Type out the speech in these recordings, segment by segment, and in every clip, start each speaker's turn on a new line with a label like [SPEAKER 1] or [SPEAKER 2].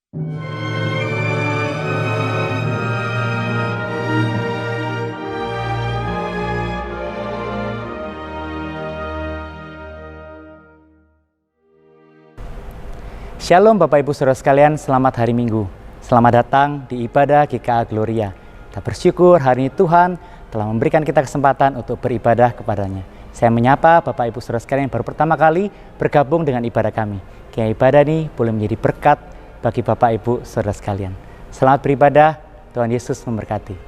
[SPEAKER 1] Shalom Bapak Ibu Saudara sekalian, selamat hari Minggu. Selamat datang di ibadah GKA Gloria. Kita bersyukur hari ini Tuhan telah memberikan kita kesempatan untuk beribadah kepadanya. Saya menyapa Bapak Ibu Saudara sekalian yang baru pertama kali bergabung dengan ibadah kami. Kiranya ibadah ini boleh menjadi berkat bagi Bapak Ibu Saudara sekalian. Selamat beribadah, Tuhan Yesus memberkati.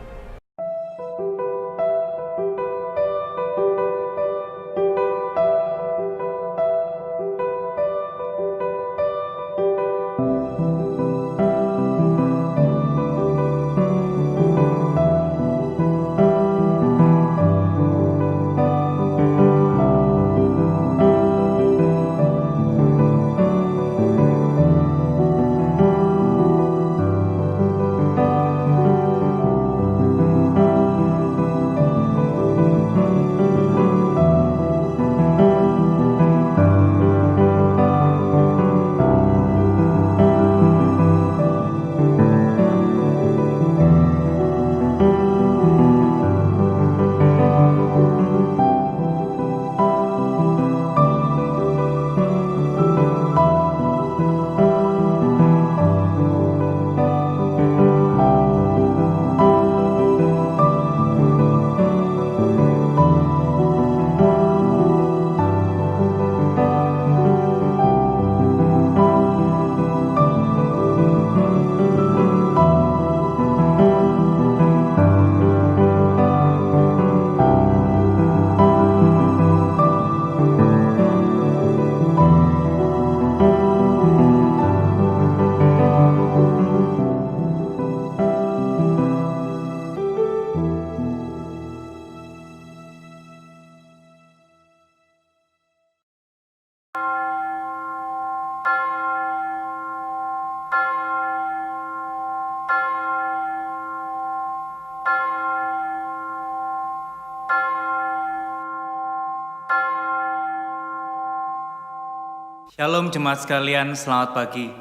[SPEAKER 1] Shalom jemaat sekalian, selamat pagi.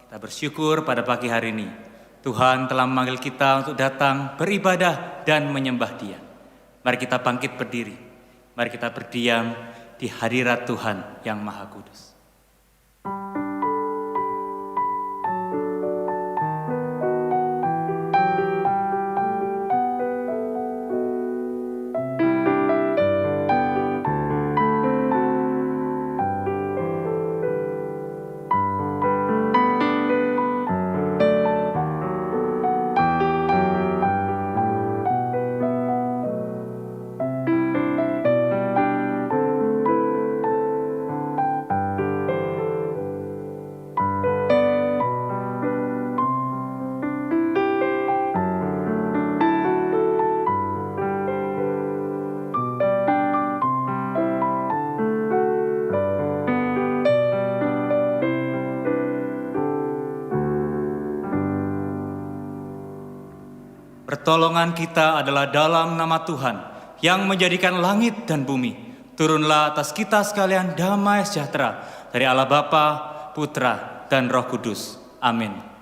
[SPEAKER 1] Kita bersyukur pada pagi hari ini. Tuhan telah memanggil kita untuk datang beribadah dan menyembah Dia. Mari kita bangkit berdiri. Mari kita berdiam di hadirat Tuhan yang Maha Kudus. Pertolongan kita adalah dalam nama Tuhan yang menjadikan langit dan bumi. Turunlah atas kita sekalian damai sejahtera dari Allah Bapa, Putra, dan Roh Kudus. Amin.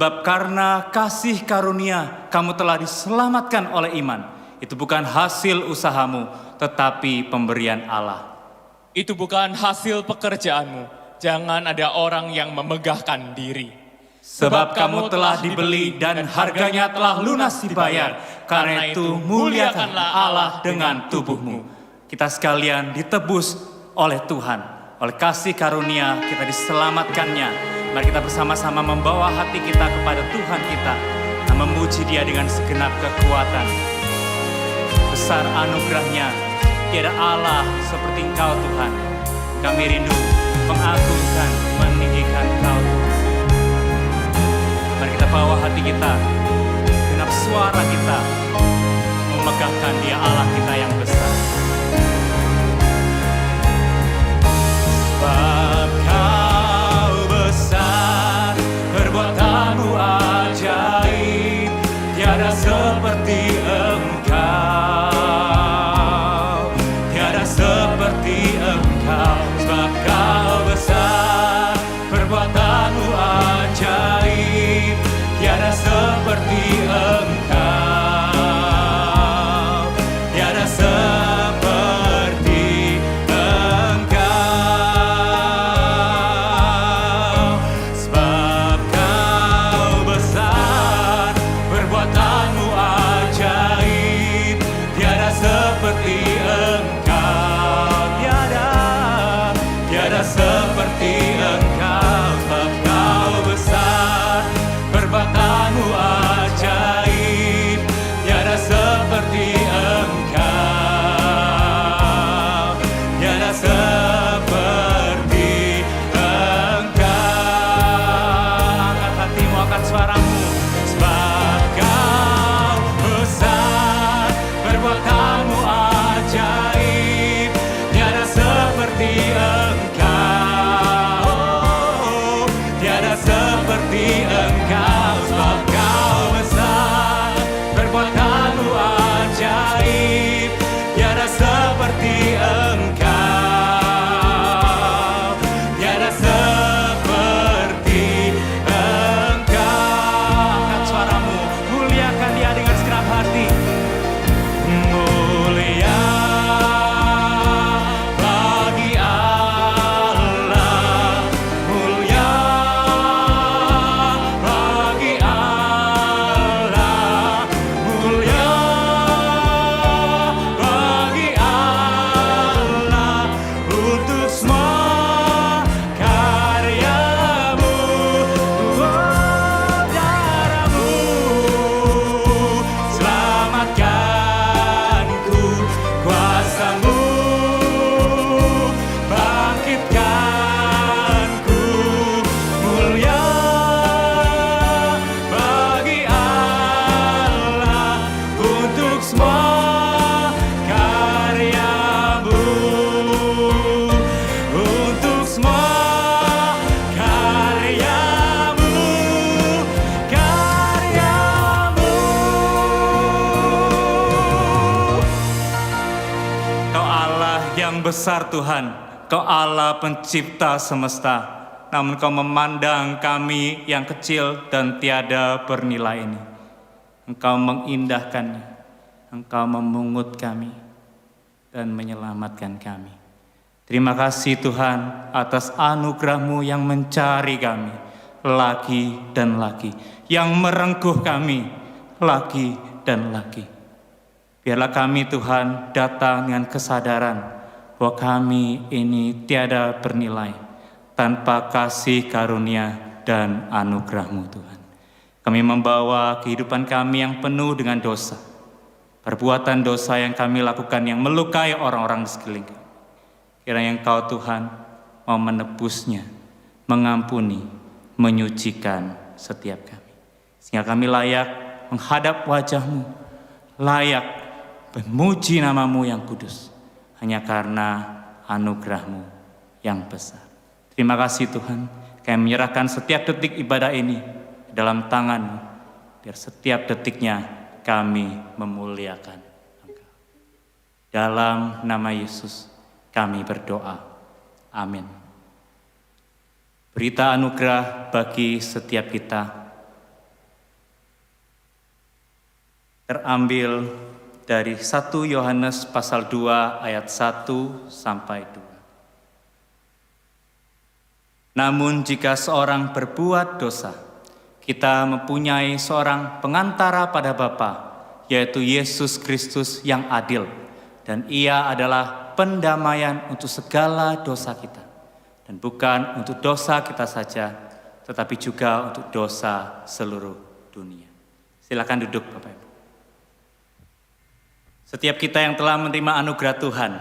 [SPEAKER 1] Sebab karena kasih karunia kamu telah diselamatkan oleh iman. Itu bukan hasil usahamu, tetapi pemberian Allah.
[SPEAKER 2] Itu bukan hasil pekerjaanmu. Jangan ada orang yang memegahkan diri.
[SPEAKER 1] Sebab kamu telah dibeli dan harganya telah lunas dibayar. Karena itu muliakanlah Allah dengan tubuhmu. Kita sekalian ditebus oleh Tuhan. Oleh kasih karunia kita diselamatkannya. Mari kita bersama-sama membawa hati kita kepada Tuhan kita dan memuji Dia dengan segenap kekuatan. Besar anugerah-Nya, tiada Allah seperti Engkau Tuhan. Kami rindu
[SPEAKER 3] mengagungkan, meninggikan Engkau Tuhan. Mari kita bawa hati kita, genap suara kita, memegahkan Dia Allah kita yang besar. Sebab Kau besar, perbuatanmu ajaib, tiada seperti Engkau, tiada seperti Engkau. Sebab Kau besar, perbuatanmu ajaib, tiada seperti Engkau, tiada seperti Engkau. Sebab Kau besar, perbuatanmu ajaib, tiada seperti Engkau, tiada seperti Engkau. Sebab Kau besar, perbuatanmu ajaib, tiada seperti Engkau, tiada seperti Engkau. Angkat hatimu, angkat suaramu. Sebab Kau besar, perbuatanmu ajaib, tiada seperti Engkau, tiada seperti Engkau. Sebab Kau besar, perbuatanmu ajaib, tiada seperti Engkau, tiada seperti Engkau. Angkat suaramu, muliakan Dia dengan segenap hati. Mulia bagi Allah, mulia bagi Allah, mulia bagi Allah, untuk semua karyamu, darahmu, selamatkanku, kuasamu, bangkitkanku. Mulia bagi Allah, untuk semua karyamu, untuk semua karyamu, karyamu. Kau Allah yang besar Tuhan, Kau Allah pencipta semesta, namun Kau memandang kami yang kecil dan tiada bernilai ini. Engkau mengindahkannya, Engkau memungut kami dan menyelamatkan kami. Terima kasih Tuhan atas anugerah-Mu yang mencari kami lagi dan lagi, yang merengkuh kami lagi dan lagi. Biarlah kami Tuhan datang dengan kesadaran bahwa kami ini tiada bernilai tanpa kasih karunia dan anugerah-Mu Tuhan. Kami membawa kehidupan kami yang penuh dengan dosa, perbuatan dosa yang kami lakukan yang melukai orang-orang di sekeliling kami. Kiranya Engkau Tuhan mau menebusnya, mengampuni, menyucikan setiap kami, sehingga kami layak menghadap wajah-Mu, layak memuji nama-Mu yang kudus, hanya karena anugerah-Mu yang besar. Terima kasih Tuhan, kami menyerahkan setiap detik ibadah ini dalam tangan-Mu, biar setiap detiknya kami memuliakan Engkau. Dalam nama Yesus kami berdoa. Amin. Berita anugerah bagi setiap kita terambil dari 1 Yohanes pasal 2 ayat 1 sampai 2. Namun jika seorang berbuat dosa, kita mempunyai seorang pengantara pada Bapa, yaitu Yesus Kristus yang adil, dan Ia adalah pendamaian untuk segala dosa kita, dan bukan untuk dosa kita saja, tetapi juga untuk dosa seluruh dunia. Silakan duduk Bapak Ibu. Setiap kita yang telah menerima anugerah Tuhan,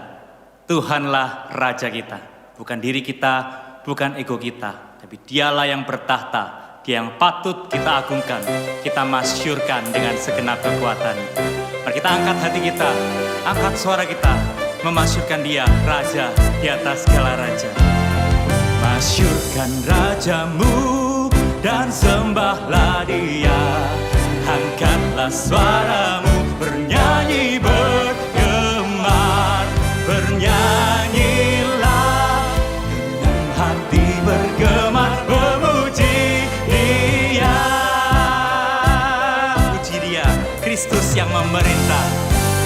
[SPEAKER 3] Tuhanlah Raja kita, bukan diri kita, bukan ego kita, tapi Dialah yang bertahta, Dia yang patut kita agungkan, kita masyurkan dengan segenap kekuatan. Mari kita angkat hati kita, angkat suara kita, memasyurkan Dia, Raja di atas segala raja. Masyurkan Rajamu dan sembahlah Dia, angkatlah suaramu, bernyanyi bergemar, bernyanyilah dengan hati bergemar, memuji Dia. Puji Dia, Kristus yang memerintah,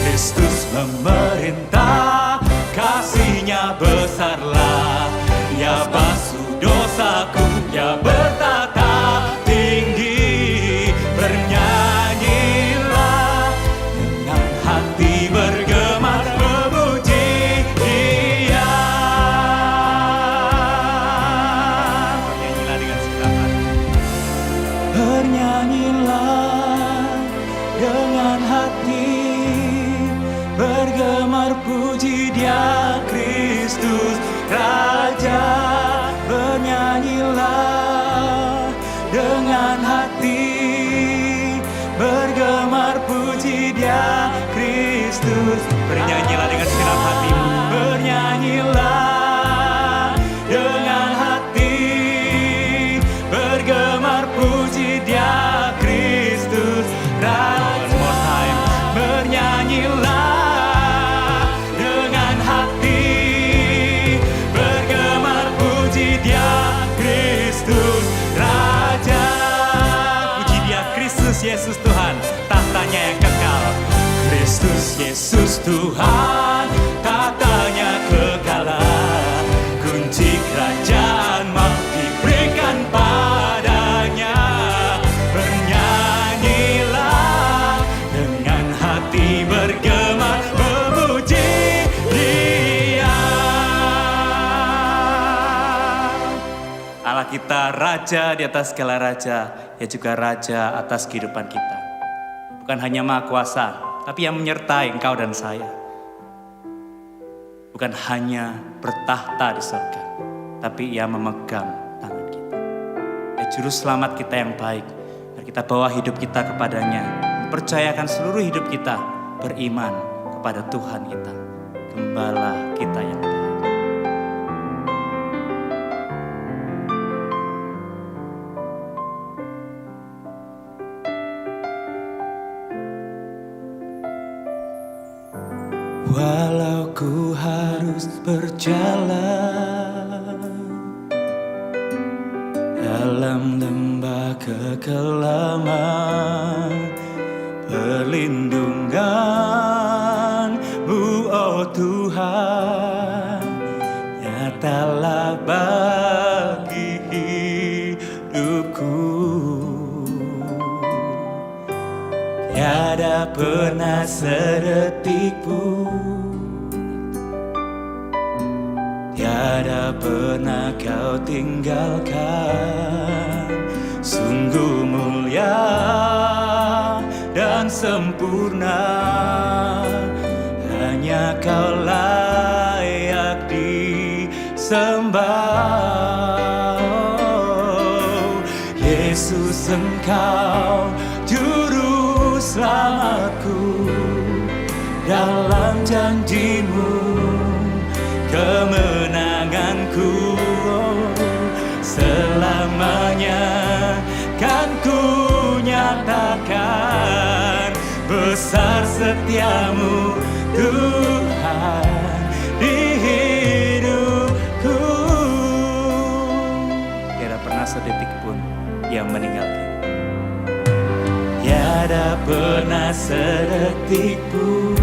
[SPEAKER 3] Kristus memerintah, kasih-Nya besarlah, Ia basuh dosaku, Ia bertata tinggi, bernyanyilah dengan hati bergemar, memuji Dia. Bernyanyilah dengan segenap hati, bernyanyilah dengan hati bergemar, puji Dia, Kristus Raja. Bernyanyilah dengan hati bergemar, puji Dia, Kristus. Bernyanyilah dengan segenap hatimu, bernyanyilah dengan hati bergemar, puji Dia, Kristus Raja. One more time, bernyanyilah dengan hati bergemar, puji Dia, Kristus Raja. Puji Dia, Kristus Yesus Tuhan, tahtanya yang kekal. Kristus Yesus Tuhan, tahtanya kekal. Kunci kerajaan maut diberikan padanya. Bernyanyilah dengan hati bergemar, memuji Dia. Allah kita Raja di atas segala raja, ya juga Raja atas kehidupan kita. Bukan hanya Maha Kuasa, tapi yang menyertai engkau dan saya. Bukan hanya bertahta di surga, tapi Ia memegang tangan kita. Ya Juru Selamat kita yang baik, mari kita bawa hidup kita kepadanya, mempercayakan seluruh hidup kita, beriman kepada Tuhan kita, Gembala kita yang baik. Walau ku harus berjalan dalam lembah kekelaman, perlindungan-Mu, oh Tuhan, nyatalah bagi hidupku. Tiada pernah sedetik pun, tiada pernah Kau tinggalkan. Sungguh mulia dan sempurna, hanya Kau layak disembah. Oh, Yesus, Engkau Juru Selamatku, dalam janji-Mu kemenanganku, selamanya kan ku nyatakan besar setiamu Tuhan di hidupku. Tiada pernah sedetik pun Ia meninggalkan. Tiada pernah sedetik pun,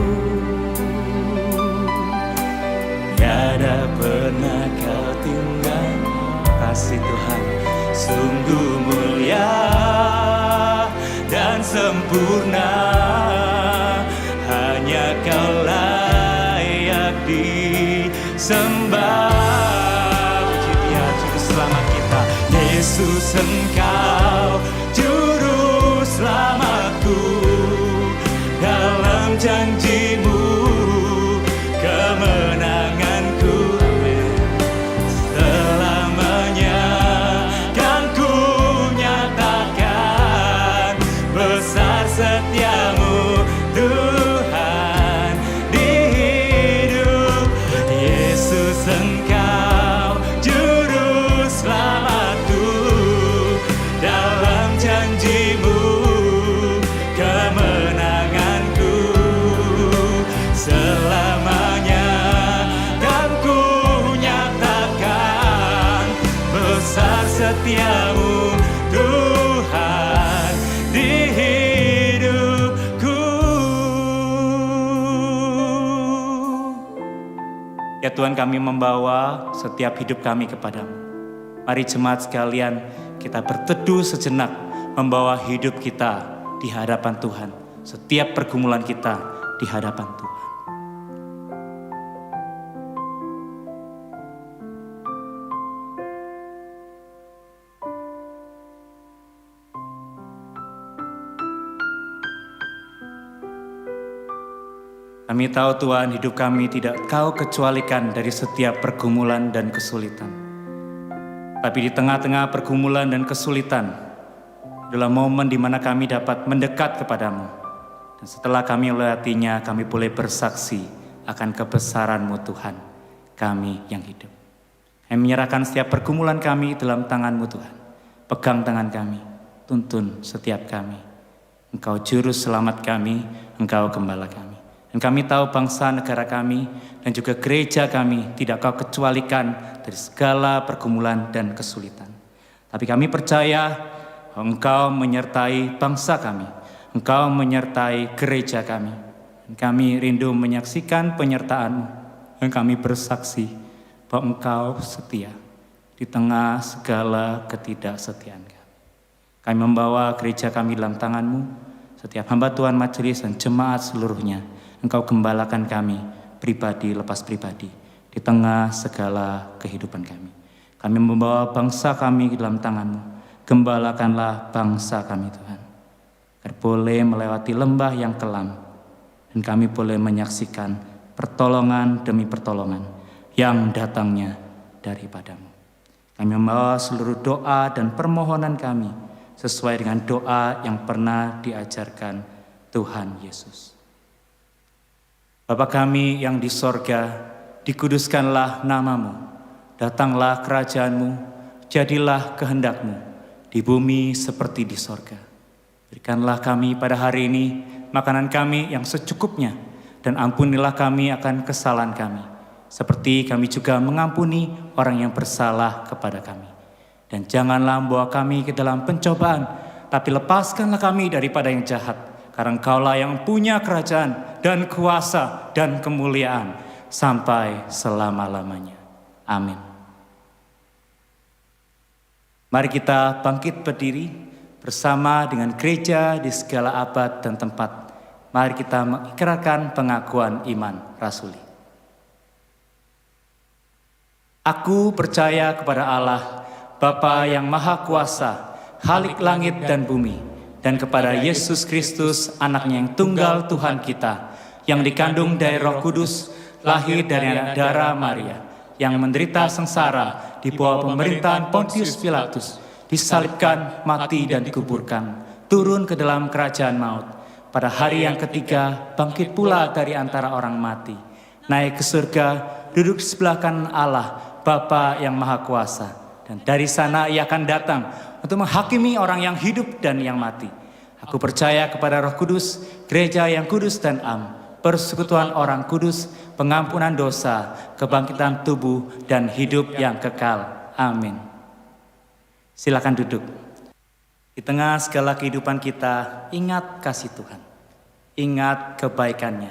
[SPEAKER 3] tiada pernah Kau tinggal. Kasih Tuhan, sungguh mulia dan sempurna, hanya Kau layak disembah. Puji Dia, Juru Selamat kita, Yesus, Engkau Juru Selamatku, dalam janji-Mu kemenanganku, selamanya besar setiamu Tuhan di hidup. Yesus, Engkau juru selamatku, dalam janjimu kemenanganku selamanya kan ku nyatakan besar setiamu Tuhan di hidupku. Ya Tuhan, kami membawa setiap hidup kami kepadamu. Mari jemaat sekalian, kita berteduh sejenak, membawa hidup kita di hadapan Tuhan. Setiap pergumulan kita di hadapan Tuhan. Kami tahu Tuhan, hidup kami tidak Kau kecualikan dari setiap pergumulan dan kesulitan. Tapi di tengah-tengah pergumulan dan kesulitan adalah momen di mana kami dapat mendekat kepadamu. Dan setelah kami melewatinya, kami boleh bersaksi akan kebesaran-Mu Tuhan, kami yang hidup. Kami menyerahkan setiap pergumulan kami dalam tangan-Mu Tuhan. Pegang tangan kami, tuntun setiap kami. Engkau juru selamat kami, Engkau gembala kami. Dan kami tahu bangsa negara kami dan juga gereja kami tidak Kau kecualikan dari segala pergumulan dan kesulitan. Tapi kami percaya Engkau menyertai bangsa kami, Engkau menyertai gereja kami. Dan kami rindu menyaksikan penyertaan-Mu. Dan kami bersaksi bahwa Engkau setia di tengah segala ketidaksetiaan kami. Kami membawa gereja kami dalam tangan-Mu, setiap hamba Tuhan, majelis dan jemaat seluruhnya. Engkau gembalakan kami, pribadi lepas pribadi, di tengah segala kehidupan kami. Kami membawa bangsa kami dalam tangan-Mu. Gembalakanlah bangsa kami Tuhan, agar boleh melewati lembah yang kelam, dan kami boleh menyaksikan pertolongan demi pertolongan yang datangnya daripada-Mu. Kami membawa seluruh doa dan permohonan kami sesuai dengan doa yang pernah diajarkan Tuhan Yesus. Bapa kami yang di sorga, dikuduskanlah nama-Mu, datanglah kerajaan-Mu, jadilah kehendak-Mu, di bumi seperti di sorga. Berikanlah kami pada hari ini makanan kami yang secukupnya, dan ampunilah kami akan kesalahan kami, seperti kami juga mengampuni orang yang bersalah kepada kami. Dan janganlah membawa kami ke dalam pencobaan, tapi lepaskanlah kami daripada yang jahat. Karena Engkaulah yang punya kerajaan dan kuasa dan kemuliaan sampai selama-lamanya. Amin. Mari kita bangkit berdiri bersama dengan gereja di segala abad dan tempat. Mari kita mengikrarkan pengakuan iman rasuli. Aku percaya kepada Allah, Bapa yang Maha Kuasa, Khalik langit dan bumi, dan kepada Yesus Kristus, anaknya yang tunggal Tuhan kita, yang dikandung dari Roh Kudus, lahir dari anak darah Maria, yang menderita sengsara di bawah pemerintahan Pontius Pilatus, disalibkan, mati dan dikuburkan, turun ke dalam kerajaan maut. Pada hari yang ketiga, bangkit pula dari antara orang mati, naik ke surga, duduk di sebelah kanan Allah, Bapa yang Maha Kuasa. Dan dari sana Ia akan datang untuk menghakimi orang yang hidup dan yang mati. Aku percaya kepada Roh Kudus, gereja yang kudus dan am, persekutuan orang kudus, pengampunan dosa, kebangkitan tubuh, dan hidup yang kekal. Amin. Silakan duduk. Di tengah segala kehidupan kita, ingat kasih Tuhan. Ingat kebaikannya.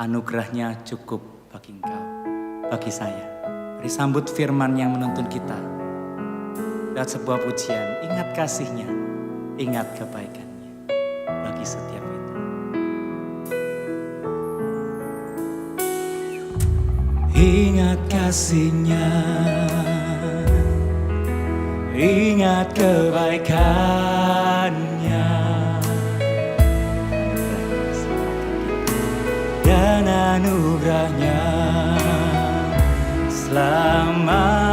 [SPEAKER 3] Anugerahnya cukup bagi engkau, bagi saya. Mari sambut firman yang menuntun kita. Dan sebuah pujian, ingat kasih-Nya, ingat kebaikan-Nya bagi setiap itu. Ingat kasih-Nya, ingat kebaikan-Nya, dan anugerah-Nya selamatkanku.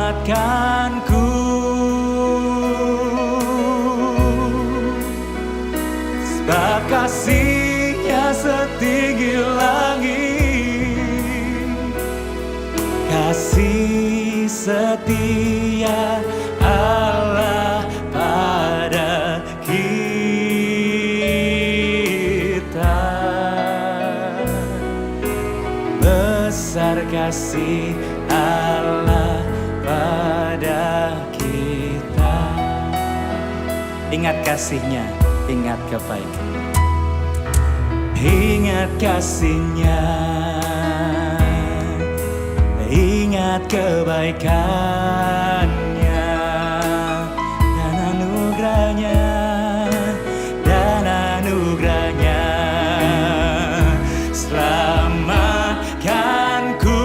[SPEAKER 3] Sebab kasih-Nya setinggi langit, kasih setia Allah pada kita. Besar kasih Allah pada kita. Ingat kasih-Nya, ingat kebaikan. Ingat kasih-Nya, ingat kebaikan-Nya dan anugerah-Nya, dan anugerah-Nya. Selamatkanku,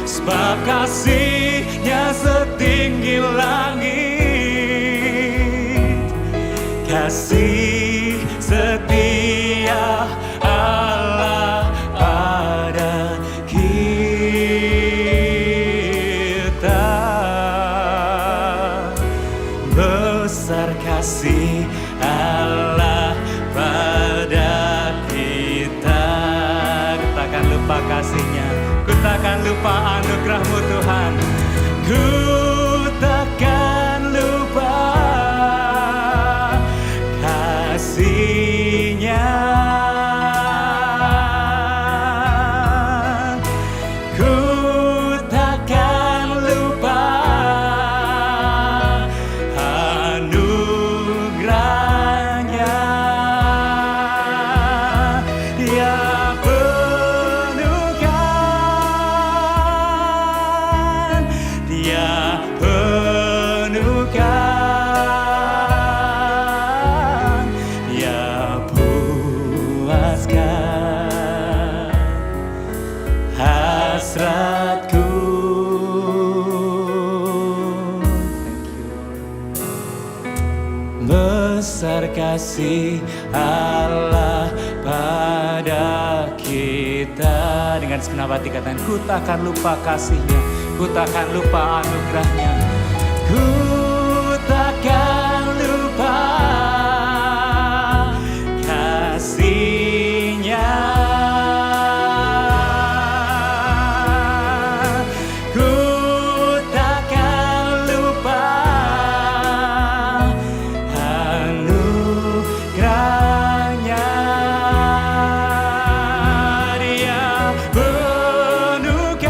[SPEAKER 3] sebab kasih-Nya setinggi langit, kasih setia Allah pada kita. Besar kasih Allah pada kita. Ku takkan lupa kasih-Nya, ku takkan lupa anugerah-Mu Tuhan. Ku takkan lupa kasih-Nya. Ku takkan lupa anugerah-Nya. Dia penuhkan, Dia penuhkan, Dia puaskan hasratku. Besar kasih Allah pada kita. Dengan segenap hati katakan, ku takkan lupa kasih-Nya, ku takkan lupa anugerah-Nya, ku takkan lupa kasih-Nya. Ku takkan lupa anugerah-Nya. Dia penuhkan,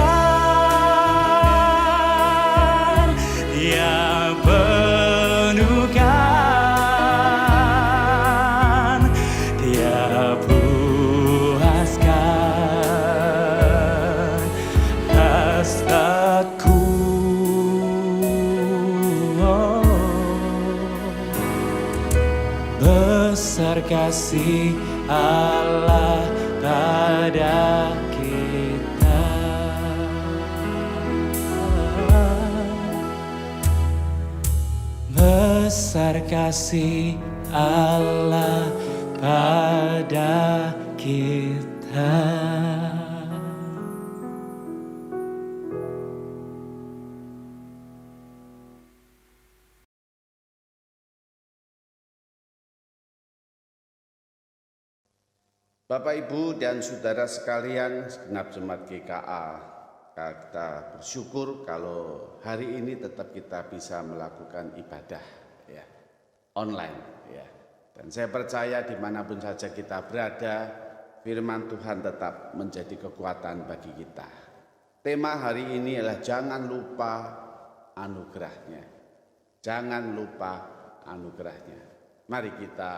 [SPEAKER 3] Dia penuhkan, Dia puaskan hasratku. Besar kasih Allah pada kita. Besar kasih Allah pada kita.
[SPEAKER 4] Bapak, Ibu, dan Saudara sekalian, segenap jemaat GKA, kita bersyukur kalau hari ini tetap kita bisa melakukan ibadah ya, online. Ya. Dan saya percaya dimanapun saja kita berada, firman Tuhan tetap menjadi kekuatan bagi kita. Tema hari ini adalah jangan lupa anugerah-Nya. Jangan lupa anugerah-Nya. Mari kita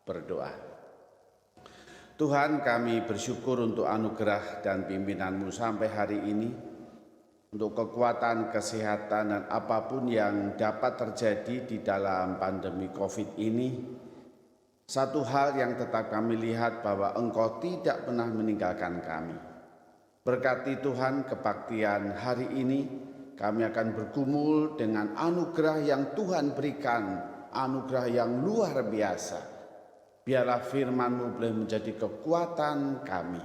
[SPEAKER 4] berdoa. Tuhan, kami bersyukur untuk anugerah dan pimpinan-Mu sampai hari ini, untuk kekuatan, kesehatan, dan apapun yang dapat terjadi di dalam pandemi COVID ini. Satu hal yang tetap kami lihat bahwa Engkau tidak pernah meninggalkan kami. Berkati Tuhan kebaktian hari ini, kami akan bergumul dengan anugerah yang Tuhan berikan, anugerah yang luar biasa. Biarlah firman-Mu boleh menjadi kekuatan kami.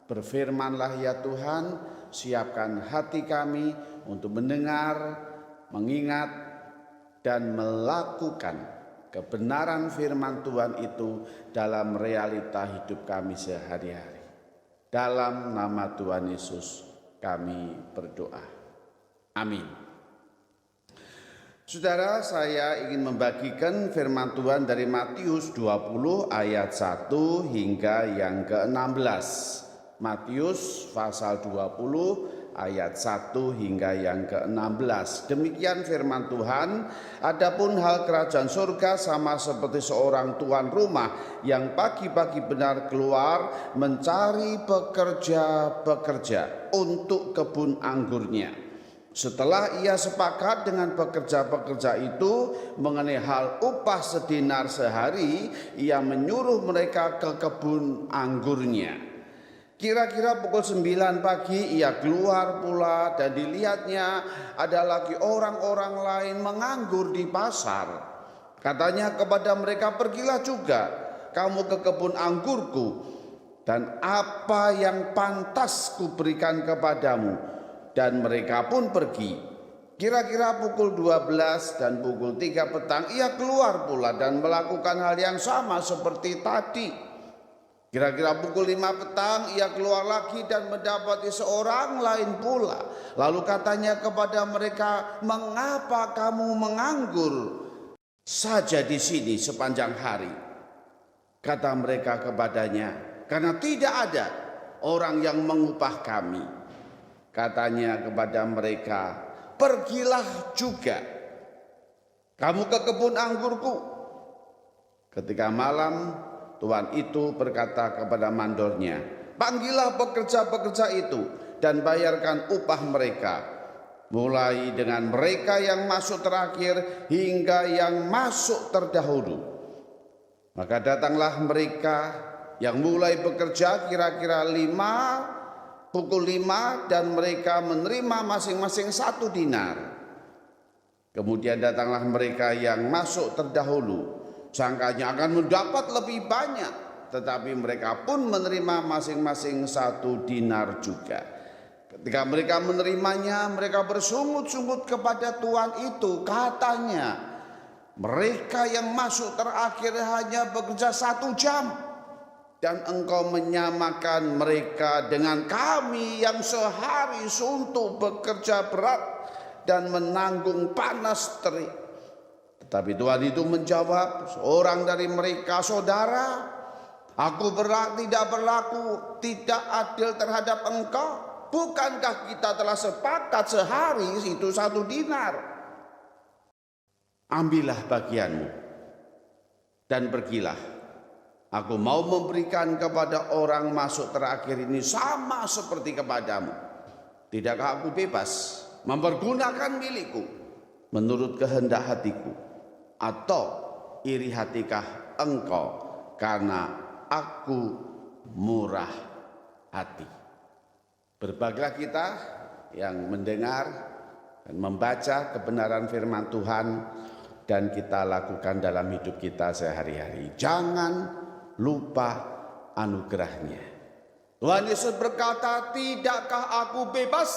[SPEAKER 4] Berfirmanlah ya Tuhan, siapkan hati kami untuk mendengar, mengingat, dan melakukan kebenaran firman Tuhan itu dalam realita hidup kami sehari-hari. Dalam nama Tuhan Yesus kami berdoa. Amin. Saudara, saya ingin membagikan firman Tuhan dari Matius 20 ayat 1 hingga yang ke-16. Matius pasal 20 ayat 1 hingga yang ke-16. Demikian firman Tuhan, adapun hal kerajaan surga sama seperti seorang tuan rumah yang pagi-pagi benar keluar mencari pekerja-pekerja untuk kebun anggurnya. Setelah ia sepakat dengan pekerja-pekerja itu mengenai hal upah sedinar sehari, ia menyuruh mereka ke kebun anggurnya. Kira-kira pukul 9 pagi ia keluar pula dan dilihatnya ada lagi orang-orang lain menganggur di pasar. Katanya kepada mereka, pergilah juga kamu ke kebun anggurku, dan apa yang pantas kuberikan kepadamu. Dan mereka pun pergi. Kira-kira pukul 12 dan pukul 3 petang ia keluar pula dan melakukan hal yang sama seperti tadi. Kira-kira pukul 5 petang ia keluar lagi dan mendapati seorang lain pula. Lalu katanya kepada mereka, mengapa kamu menganggur saja di sini sepanjang hari? Kata mereka kepadanya, karena tidak ada orang yang mengupah kami. Katanya kepada mereka, pergilah juga kamu ke kebun anggurku. Ketika malam, tuan itu berkata kepada mandornya, panggillah pekerja-pekerja itu dan bayarkan upah mereka, mulai dengan mereka yang masuk terakhir hingga yang masuk terdahulu. Maka datanglah mereka yang mulai bekerja kira-kira pukul 5 dan mereka menerima masing-masing 1 dinar. Kemudian datanglah mereka yang masuk terdahulu, sangkanya akan mendapat lebih banyak, tetapi mereka pun menerima masing-masing 1 dinar juga. Ketika mereka menerimanya, mereka bersungut-sungut kepada tuan itu. Katanya, mereka yang masuk terakhir hanya bekerja 1 jam. Dan engkau menyamakan mereka dengan kami yang sehari suntuk bekerja berat dan menanggung panas terik. Tetapi Tuhan itu menjawab, seorang dari mereka, saudara, aku tidak berlaku tidak adil terhadap engkau. Bukankah kita telah sepakat sehari itu 1 dinar? Ambillah bagianmu dan pergilah. Aku mau memberikan kepada orang masuk terakhir ini sama seperti kepadamu. Tidakkah aku bebas mempergunakan milikku menurut kehendak hatiku? Atau iri hatikah engkau karena aku murah hati? Berbahagialah kita yang mendengar dan membaca kebenaran firman Tuhan dan kita lakukan dalam hidup kita sehari-hari. Jangan lupa anugerahnya. Tuhan Yesus berkata, tidakkah aku bebas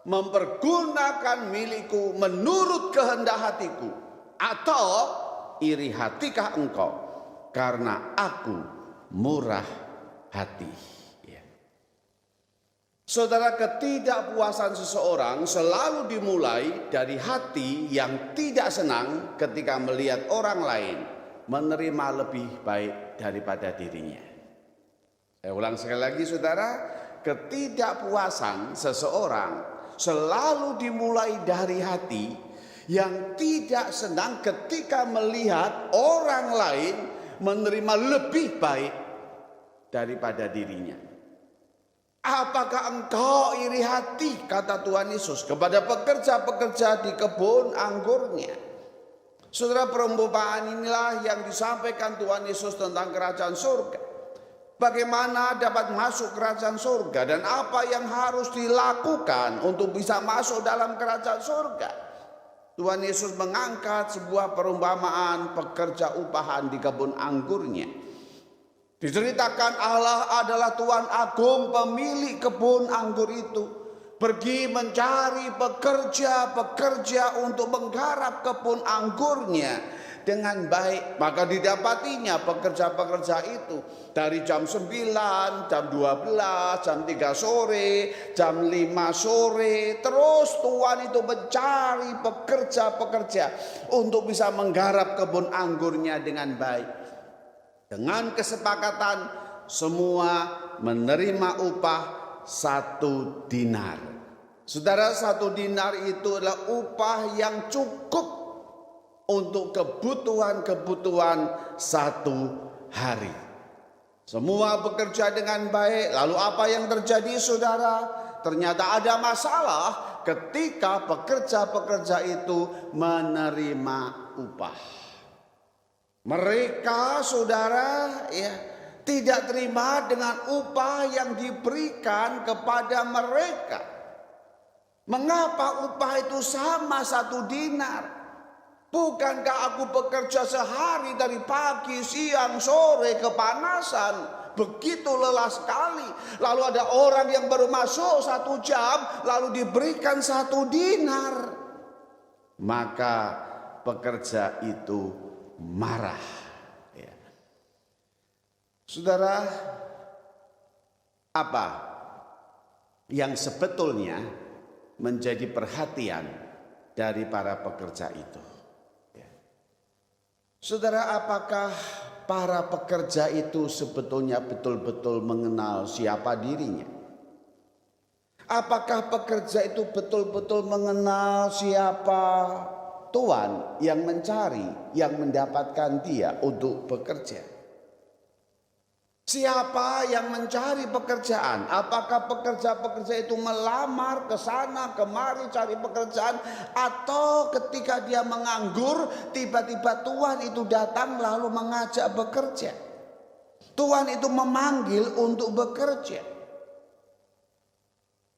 [SPEAKER 4] mempergunakan milikku menurut kehendak hatiku? Atau iri hatikah engkau karena aku murah hati? Ya. Saudara, ketidakpuasan seseorang selalu dimulai dari hati yang tidak senang ketika melihat orang lain menerima lebih baik daripada dirinya. Saya ulang sekali lagi, saudara, ketidakpuasan seseorang selalu dimulai dari hati yang tidak senang ketika melihat orang lain menerima lebih baik daripada dirinya. Apakah engkau iri hati, kata Tuhan Yesus, kepada pekerja-pekerja di kebun anggurnya? Saudara, perumpamaan inilah yang disampaikan Tuhan Yesus tentang kerajaan surga. Bagaimana dapat masuk kerajaan surga dan apa yang harus dilakukan untuk bisa masuk dalam kerajaan surga. Tuhan Yesus mengangkat sebuah perumpamaan pekerja upahan di kebun anggurnya. Diceritakan Allah adalah Tuhan agung pemilik kebun anggur itu. pergi mencari pekerja untuk menggarap kebun anggurnya dengan baik. Maka didapatinya pekerja-pekerja itu dari jam 9, jam 12, jam 3 sore, jam 5 sore. Terus tuan itu mencari pekerja-pekerja untuk bisa menggarap kebun anggurnya dengan baik. Dengan kesepakatan semua menerima upah 1 dinar. Saudara, 1 dinar itu adalah upah yang cukup untuk kebutuhan 1 hari. Semua bekerja dengan baik. Lalu apa yang terjadi, saudara? Ternyata ada masalah ketika pekerja-pekerja itu menerima upah. Mereka, saudara, tidak terima dengan upah yang diberikan kepada mereka. Mengapa upah itu sama 1 dinar? Bukankah aku bekerja sehari dari pagi, siang, sore, kepanasan, begitu lelah sekali. Lalu ada orang yang baru masuk 1 jam, lalu diberikan 1 dinar. Maka pekerja itu marah. Saudara, apa yang sebetulnya menjadi perhatian dari para pekerja itu? Saudara, apakah para pekerja itu sebetulnya betul-betul mengenal siapa dirinya? Apakah pekerja itu betul-betul mengenal siapa tuan yang mencari, yang mendapatkan dia untuk bekerja? Siapa yang mencari pekerjaan? Apakah pekerja-pekerja itu melamar ke sana kemari cari pekerjaan, atau ketika dia menganggur tiba-tiba tuan itu datang lalu mengajak bekerja? Tuan itu memanggil untuk bekerja.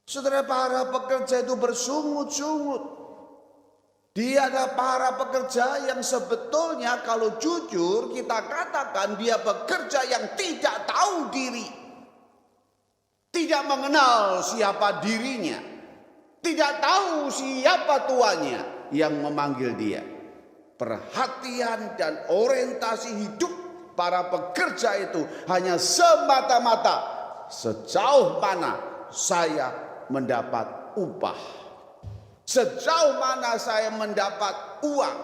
[SPEAKER 4] Saudara, para pekerja itu bersungut-sungut. Dia adalah para pekerja yang sebetulnya kalau jujur kita katakan dia bekerja yang tidak tahu diri. Tidak mengenal siapa dirinya. Tidak tahu siapa tuannya yang memanggil dia. Perhatian dan orientasi hidup para pekerja itu hanya semata-mata sejauh mana saya mendapat upah. Sejauh mana saya mendapat uang.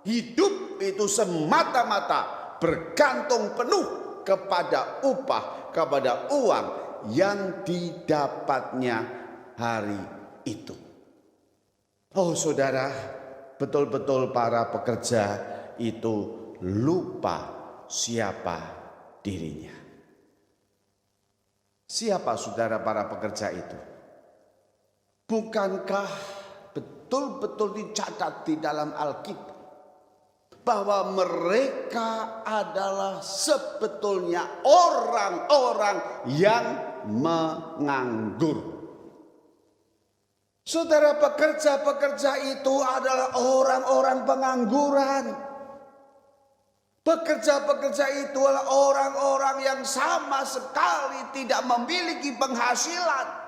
[SPEAKER 4] Hidup itu semata-mata bergantung penuh kepada upah, kepada uang yang didapatnya hari itu. Oh saudara, betul-betul para pekerja itu lupa siapa dirinya. Siapa saudara para pekerja itu? Bukankah betul-betul dicatat di dalam Alkitab bahwa mereka adalah sebetulnya orang-orang yang menganggur? Saudara, pekerja-pekerja itu adalah orang-orang pengangguran. Pekerja-pekerja itu adalah orang-orang yang sama sekali tidak memiliki penghasilan.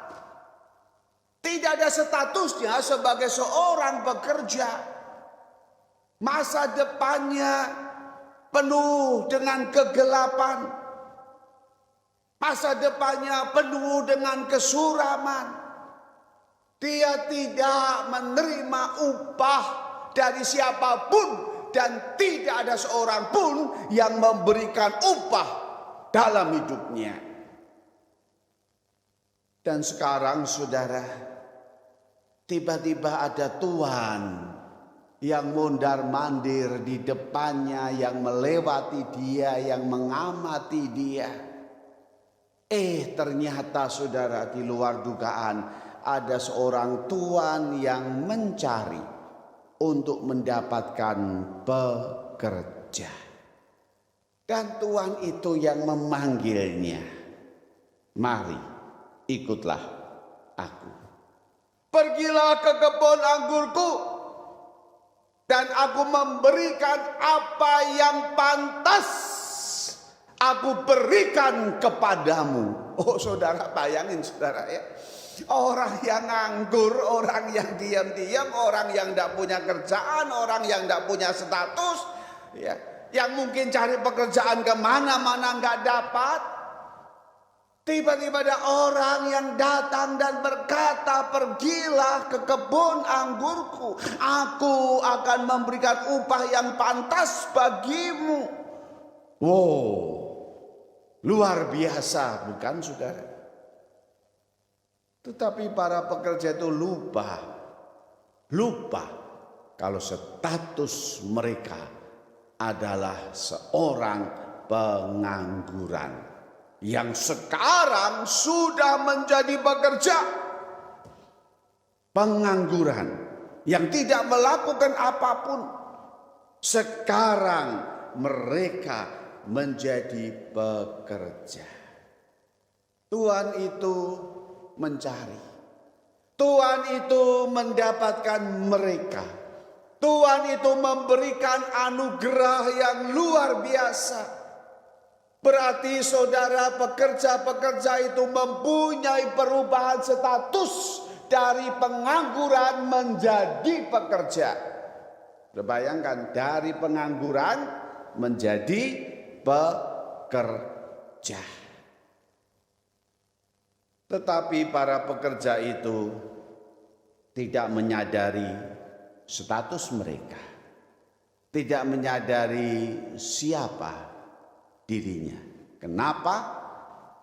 [SPEAKER 4] Tidak ada statusnya sebagai seorang pekerja. Masa depannya penuh dengan kegelapan. Masa depannya penuh dengan kesuraman. Dia tidak menerima upah dari siapapun, dan tidak ada seorang pun yang memberikan upah dalam hidupnya. Dan sekarang saudara, tiba-tiba ada tuan yang mondar-mandir di depannya, yang melewati dia, yang mengamati dia. Ternyata saudara, di luar dugaan ada seorang tuan yang mencari untuk mendapatkan pekerja. Dan tuan itu yang memanggilnya, "Mari, ikutlah aku. Pergilah ke kebun anggurku, dan aku memberikan apa yang pantas aku berikan kepadamu." Oh saudara, bayangin saudara ya. Orang yang nganggur, orang yang diam-diam, orang yang tidak punya kerjaan, orang yang tidak punya status, ya, yang mungkin cari pekerjaan kemana-mana nggak dapat. Tiba-tiba ada orang yang datang dan berkata, pergilah ke kebun anggurku, aku akan memberikan upah yang pantas bagimu. Wow, luar biasa bukan saudara? Tetapi para pekerja itu lupa kalau status mereka adalah seorang pengangguran yang sekarang sudah menjadi pekerja. Pengangguran yang tidak melakukan apapun, sekarang mereka menjadi pekerja. Tuhan itu mencari, Tuhan itu mendapatkan mereka, Tuhan itu memberikan anugerah yang luar biasa. Berarti saudara, pekerja-pekerja itu mempunyai perubahan status dari pengangguran menjadi pekerja. Bayangkan, dari pengangguran menjadi pekerja. Tetapi para pekerja itu tidak menyadari status mereka, tidak menyadari siapa dirinya. Kenapa?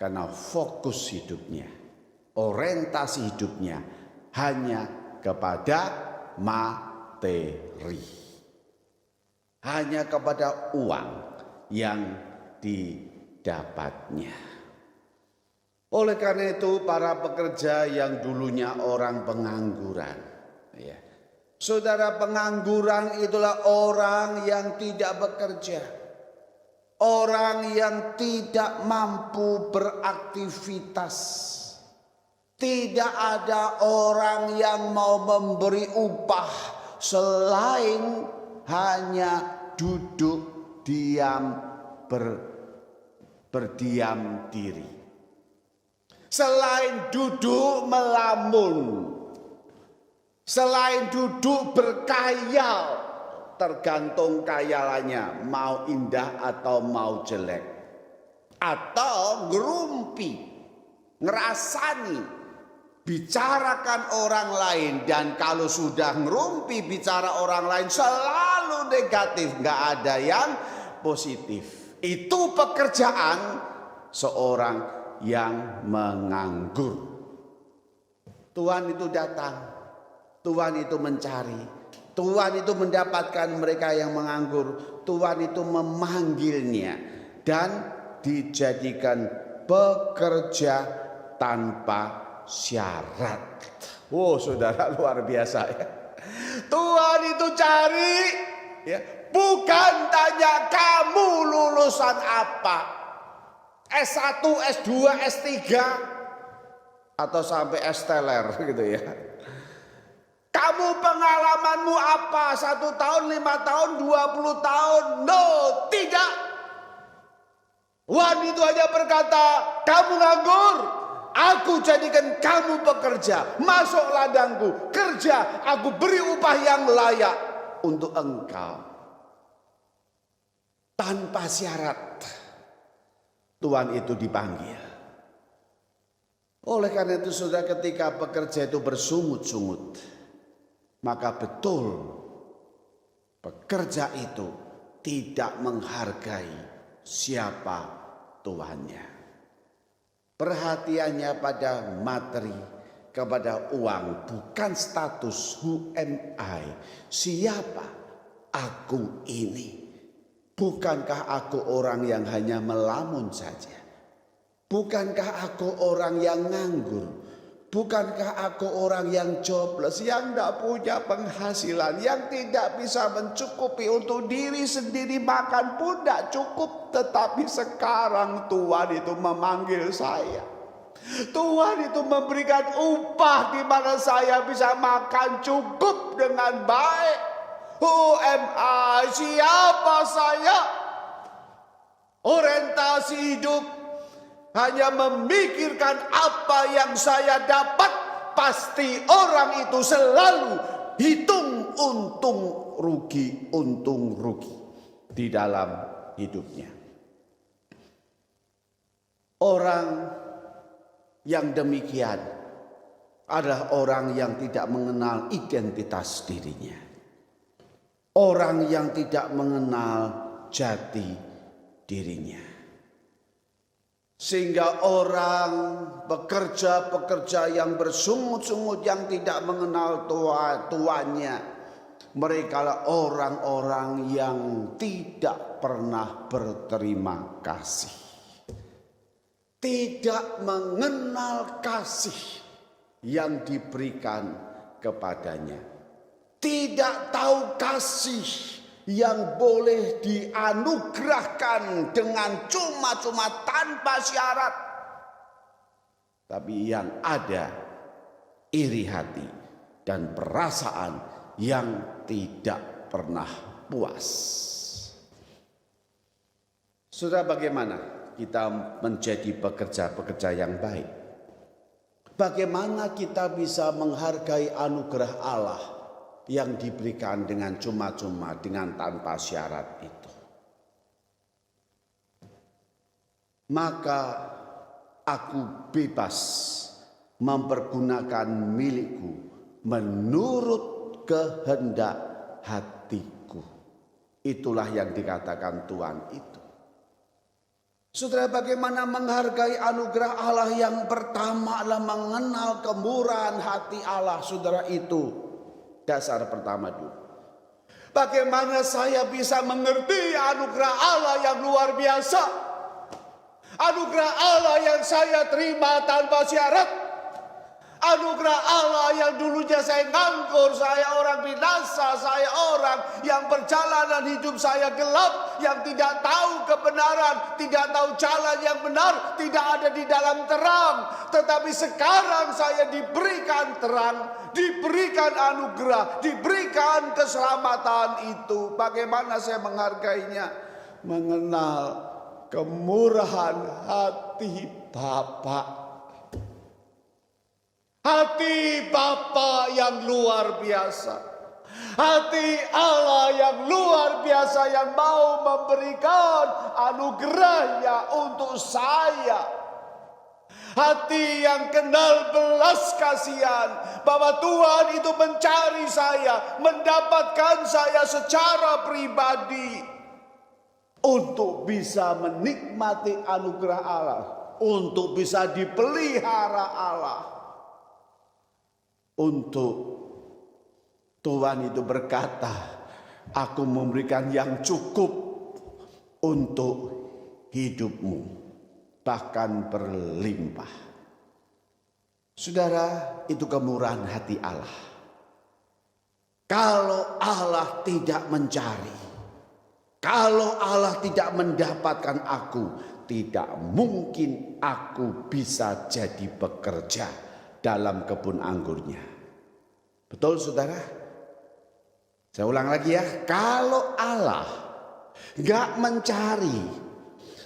[SPEAKER 4] Karena fokus hidupnya, orientasi hidupnya hanya kepada materi, hanya kepada uang yang didapatnya. Oleh karena itu para pekerja yang dulunya orang pengangguran, ya, saudara, pengangguran itulah orang yang tidak bekerja, orang yang tidak mampu beraktivitas. Tidak ada orang yang mau memberi upah selain hanya duduk diam, berdiam diri. Selain duduk melamun, selain duduk berkhayal, tergantung khayalannya mau indah atau mau jelek, atau ngerumpi, ngerasani, bicarakan orang lain. Dan kalau sudah ngerumpi bicara orang lain selalu negatif, nggak ada yang positif. Itu pekerjaan seorang yang menganggur. Tuhan itu datang, Tuhan itu mencari, Tuhan itu mendapatkan mereka yang menganggur. Tuhan itu memanggilnya dan dijadikan pekerja tanpa syarat. Wow, saudara, luar biasa ya. Tuhan itu cari, ya, bukan tanya kamu lulusan apa, S1, S2, S3, atau sampai S-teler gitu ya. Kamu pengalamanmu apa? 1 tahun, 5 tahun, 20 tahun? No, tidak. Tuhan itu hanya berkata, kamu nganggur, aku jadikan kamu pekerja. Masuk ladangku, kerja, aku beri upah yang layak untuk engkau. Tanpa syarat Tuhan itu dipanggil. Oleh karena itu saudara, ketika pekerja itu bersungut-sungut, maka betul pekerja itu tidak menghargai siapa Tuhannya. Perhatiannya pada materi, kepada uang, bukan status. Who am I? Siapa aku ini? Bukankah aku orang yang hanya melamun saja? Bukankah aku orang yang nganggur? Bukankah aku orang yang jobless, yang tidak punya penghasilan, yang tidak bisa mencukupi untuk diri sendiri, makan pun tidak cukup. Tetapi sekarang Tuhan itu memanggil saya. Tuhan itu memberikan upah di mana saya bisa makan cukup dengan baik. Who am I? Siapa saya? Orientasi hidup hanya memikirkan apa yang saya dapat pasti orang itu selalu hitung untung rugi di dalam hidupnya. Orang yang demikian adalah orang yang tidak mengenal identitas dirinya. Orang yang tidak mengenal jati dirinya. Sehingga orang pekerja-pekerja yang bersungut-sungut, yang tidak mengenal tuannya, mereka adalah orang-orang yang tidak pernah berterima kasih. Tidak mengenal kasih yang diberikan kepadanya. Tidak tahu kasih yang boleh dianugerahkan dengan cuma-cuma tanpa syarat. Tapi yang ada iri hati dan perasaan yang tidak pernah puas. Saudara, bagaimana kita menjadi pekerja-pekerja yang baik? Bagaimana kita bisa menghargai anugerah Allah yang diberikan dengan cuma-cuma, dengan tanpa syarat itu? Maka aku bebas mempergunakan milikku menurut kehendak hatiku. Itulah yang dikatakan Tuhan itu. Saudara, bagaimana menghargai anugerah Allah? Yang pertama adalah mengenal kemurahan hati Allah. Saudara, itu dasar pertama dulu. Bagaimana saya bisa mengerti anugerah Allah yang luar biasa? Anugerah Allah yang saya terima tanpa syarat. Anugerah Allah yang dulunya saya nganggur, saya orang binasa, saya orang yang perjalanan hidup saya gelap, yang tidak tahu kebenaran, tidak tahu jalan yang benar, tidak ada di dalam terang. Tetapi sekarang saya diberikan terang, diberikan anugerah, diberikan keselamatan itu. Bagaimana saya menghargainya? Mengenal kemurahan hati Bapa. Hati Bapa yang luar biasa. Hati Allah yang luar biasa, yang mau memberikan anugerahnya untuk saya. Hati yang kenal belas kasihan, bahwa Tuhan itu mencari saya, mendapatkan saya secara pribadi, untuk bisa menikmati anugerah Allah, untuk bisa dipelihara Allah. Untuk Tuhan itu berkata, aku memberikan yang cukup untuk hidupmu, bahkan berlimpah. Saudara, itu kemurahan hati Allah. Kalau Allah tidak mencari, kalau Allah tidak mendapatkan aku, tidak mungkin aku bisa jadi pekerja dalam kebun anggurnya. Betul, saudara? Saya ulang lagi ya. Kalau Allah gak mencari,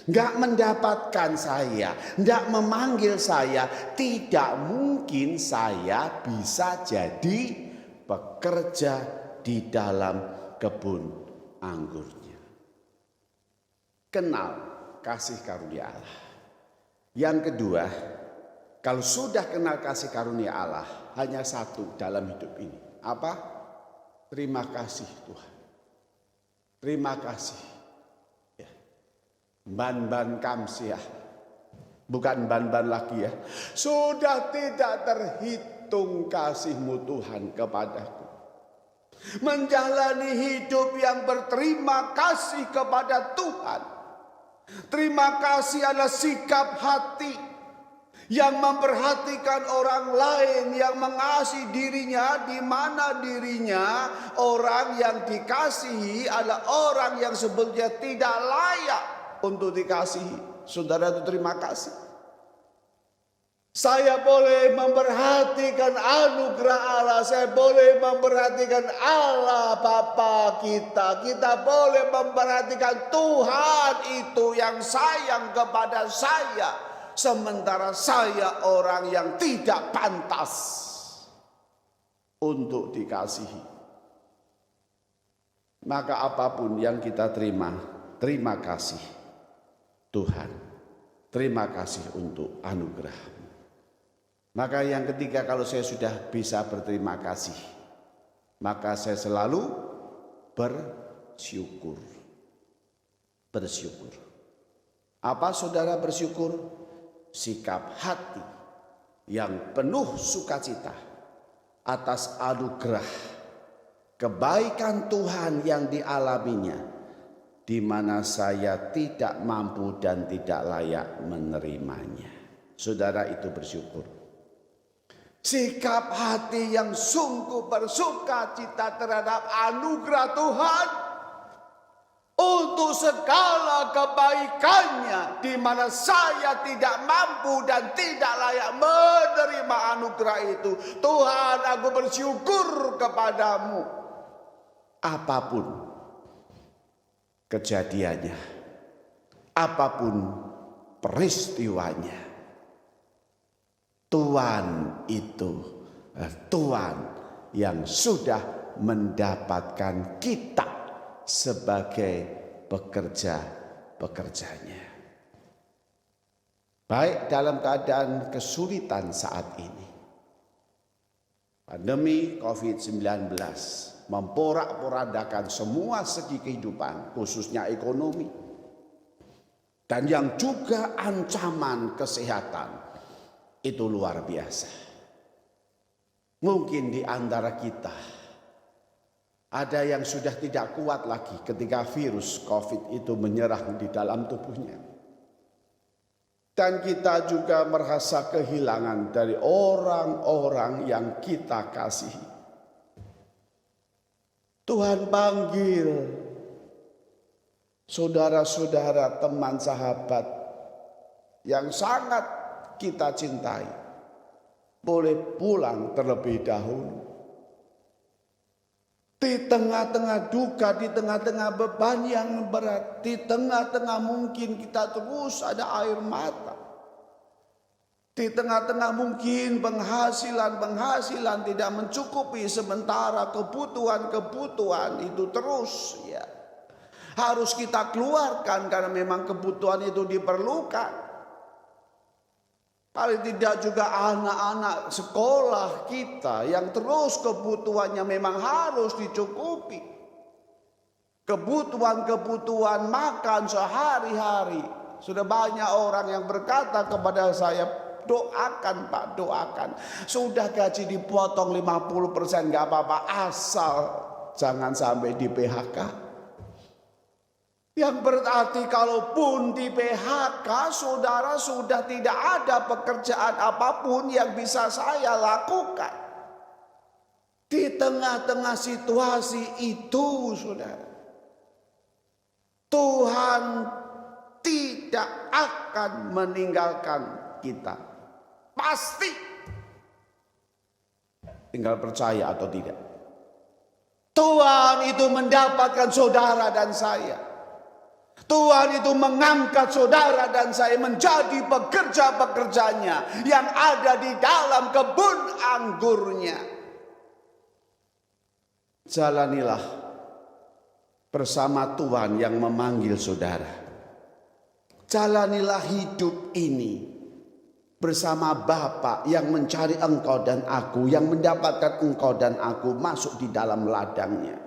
[SPEAKER 4] gak mendapatkan saya, gak memanggil saya, tidak mungkin saya bisa jadi pekerja di dalam kebun anggurnya. Kenal kasih karunia Allah. Yang kedua, kalau sudah kenal kasih karunia Allah, hanya satu dalam hidup ini. Apa? Terima kasih Tuhan. Terima kasih. Ya. Ban-ban kamsiah. Bukan ban-ban lagi ya. Sudah tidak terhitung kasih-Mu Tuhan kepadaku. Menjalani hidup yang berterima kasih kepada Tuhan. Terima kasih adalah sikap hati yang memperhatikan orang lain, yang mengasihi dirinya, di mana dirinya orang yang dikasihi adalah orang yang sebetulnya tidak layak untuk dikasihi. Saudara, itu terima kasih. Saya boleh memperhatikan anugerah Allah, saya boleh memperhatikan Allah Bapa kita. Kita boleh memperhatikan Tuhan itu yang sayang kepada saya. Sementara saya orang yang tidak pantas. untuk dikasihi. Maka apapun yang kita terima, terima kasih Tuhan. Terima kasih untuk anugerah. Maka yang ketiga, kalau saya sudah bisa berterima kasih, maka saya selalu bersyukur. Bersyukur. Apa saudara bersyukur? Sikap hati yang penuh sukacita atas anugerah kebaikan Tuhan yang dialaminya, di mana saya tidak mampu dan tidak layak menerimanya. Saudara itu bersyukur. Sikap hati yang sungguh bersukacita terhadap anugerah Tuhan untuk segala kebaikannya, di mana saya tidak mampu dan tidak layak menerima anugerah itu. Tuhan, aku bersyukur kepadamu. Apapun kejadiannya, apapun peristiwanya, Tuhan itu Tuhan yang sudah mendapatkan kita sebagai pekerja-pekerjanya. Baik dalam keadaan kesulitan saat ini, pandemi COVID-19 memporak-porandakan semua segi kehidupan, khususnya ekonomi, dan yang juga ancaman kesehatan. Itu luar biasa. Mungkin di antara kita ada yang sudah tidak kuat lagi ketika virus COVID itu menyerang di dalam tubuhnya. Dan kita juga merasa kehilangan dari orang-orang yang kita kasihi. Tuhan panggil saudara-saudara, teman, sahabat yang sangat kita cintai, boleh pulang terlebih dahulu. Di tengah-tengah duka, di tengah-tengah beban yang berat, di tengah-tengah mungkin kita terus ada air mata, di tengah-tengah mungkin penghasilan tidak mencukupi, sementara kebutuhan itu terus harus kita keluarkan karena memang kebutuhan itu diperlukan. Paling tidak juga anak-anak sekolah kita yang terus kebutuhannya memang harus dicukupi. Kebutuhan makan sehari-hari. Sudah banyak orang yang berkata kepada saya, doakan Pak, doakan. Sudah gaji dipotong 50% gak apa-apa, asal jangan sampai di PHK. Yang berarti kalaupun di PHK, saudara, sudah tidak ada pekerjaan apapun yang bisa saya lakukan. Di tengah-tengah situasi itu, saudara, Tuhan tidak akan meninggalkan kita. Pasti. Tinggal percaya atau tidak. Tuhan itu mendapatkan saudara dan saya. Tuhan itu mengangkat saudara dan saya menjadi pekerja-pekerjanya yang ada di dalam kebun anggurnya. Jalanilah bersama Tuhan yang memanggil saudara. Jalanilah hidup ini bersama Bapa yang mencari engkau dan aku, yang mendapatkan engkau dan aku masuk di dalam ladangnya.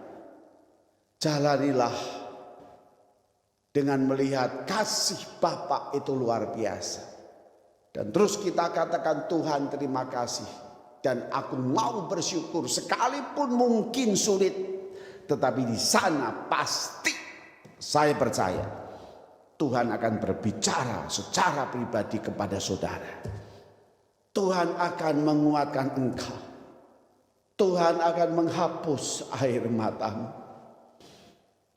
[SPEAKER 4] Jalanilah dengan melihat kasih Bapa itu luar biasa. Dan terus kita katakan, Tuhan terima kasih. Dan aku mau bersyukur sekalipun mungkin sulit. Tetapi di sana pasti saya percaya Tuhan akan berbicara secara pribadi kepada saudara. Tuhan akan menguatkan engkau. Tuhan akan menghapus air matamu.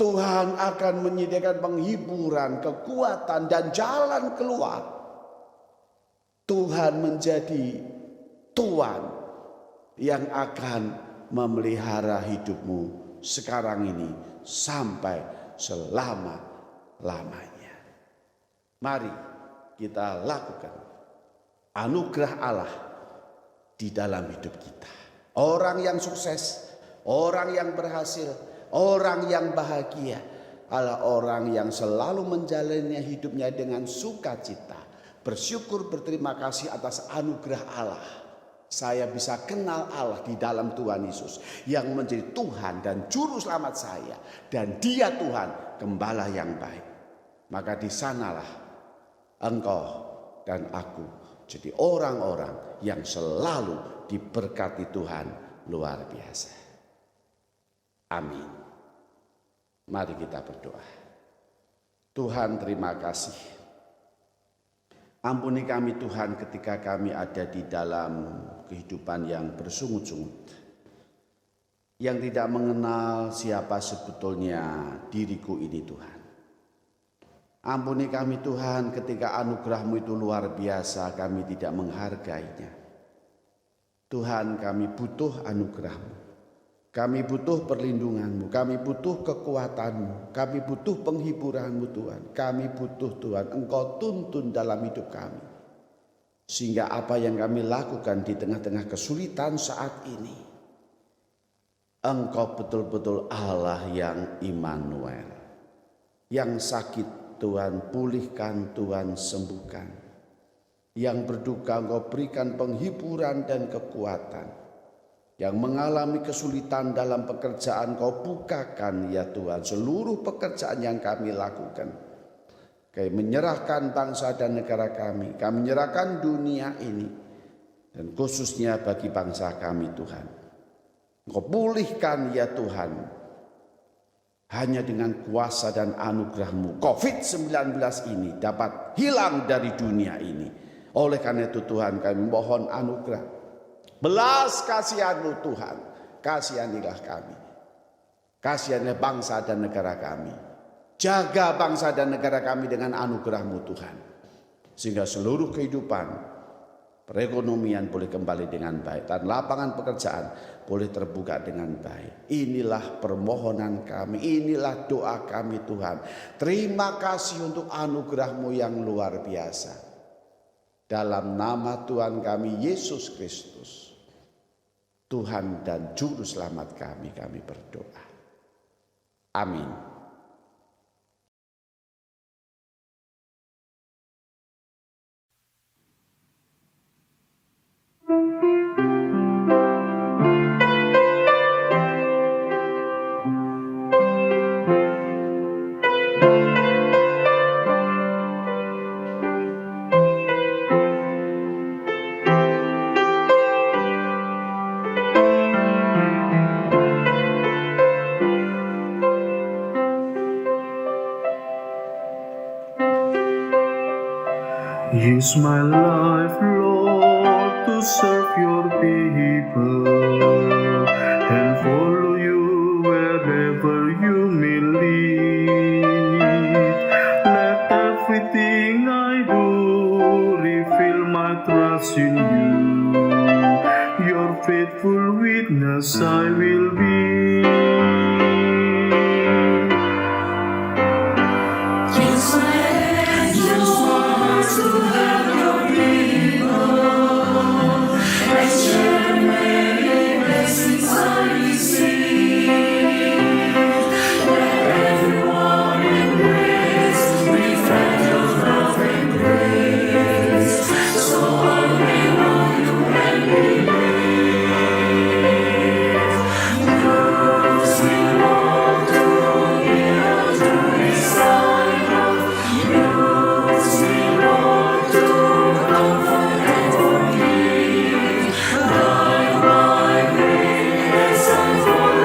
[SPEAKER 4] Tuhan akan menyediakan penghiburan, kekuatan, dan jalan keluar. Tuhan menjadi Tuhan yang akan memelihara hidupmu sekarang ini sampai selama-lamanya. Mari kita lakukan anugerah Allah di dalam hidup kita. Orang yang sukses, orang yang berhasil, orang yang bahagia adalah orang yang selalu menjalani hidupnya dengan sukacita, bersyukur, berterima kasih atas anugerah Allah. Saya bisa kenal Allah di dalam Tuhan Yesus yang menjadi Tuhan dan juru selamat saya, dan Dia Tuhan gembala yang baik. Maka di sanalah engkau dan aku jadi orang-orang yang selalu diberkati Tuhan luar biasa. Amin. Mari kita berdoa. Tuhan, terima kasih. Ampuni kami Tuhan ketika kami ada di dalam kehidupan yang bersungut-sungut, yang tidak mengenal siapa sebetulnya diriku ini Tuhan. Ampuni kami Tuhan ketika anugerah-Mu itu luar biasa, kami tidak menghargainya. Tuhan, kami butuh anugerah-Mu, kami butuh perlindungan-Mu, kami butuh kekuatan-Mu, kami butuh penghiburan-Mu Tuhan. Kami butuh Tuhan, Engkau tuntun dalam hidup kami, sehingga apa yang kami lakukan di tengah-tengah kesulitan saat ini, Engkau betul-betul Allah yang Immanuel, yang sakit Tuhan pulihkan, Tuhan sembuhkan, yang berduka Engkau berikan penghiburan dan kekuatan, yang mengalami kesulitan dalam pekerjaan Kau bukakan ya Tuhan seluruh pekerjaan yang kami lakukan. Kami menyerahkan bangsa dan negara kami menyerahkan dunia ini, dan khususnya bagi bangsa kami Tuhan. Engkau pulihkan ya Tuhan. Hanya dengan kuasa dan anugerah-Mu COVID-19 ini dapat hilang dari dunia ini. Oleh karena itu Tuhan, kami mohon anugerah, belas kasihan-Mu Tuhan. Kasihanilah kami, kasihanilah bangsa dan negara kami. Jaga bangsa dan negara kami dengan anugerah-Mu Tuhan, sehingga seluruh kehidupan perekonomian boleh kembali dengan baik, dan lapangan pekerjaan boleh terbuka dengan baik. Inilah permohonan kami, inilah doa kami Tuhan. Terima kasih untuk anugerah-Mu yang luar biasa. Dalam nama Tuhan kami Yesus Kristus, Tuhan dan Juru Selamat kami berdoa. Amin.
[SPEAKER 5] Use my life, Lord, to serve your people and follow you wherever you may lead. Let everything I do reveal my trust in you. Your faithful witness I will be.
[SPEAKER 6] For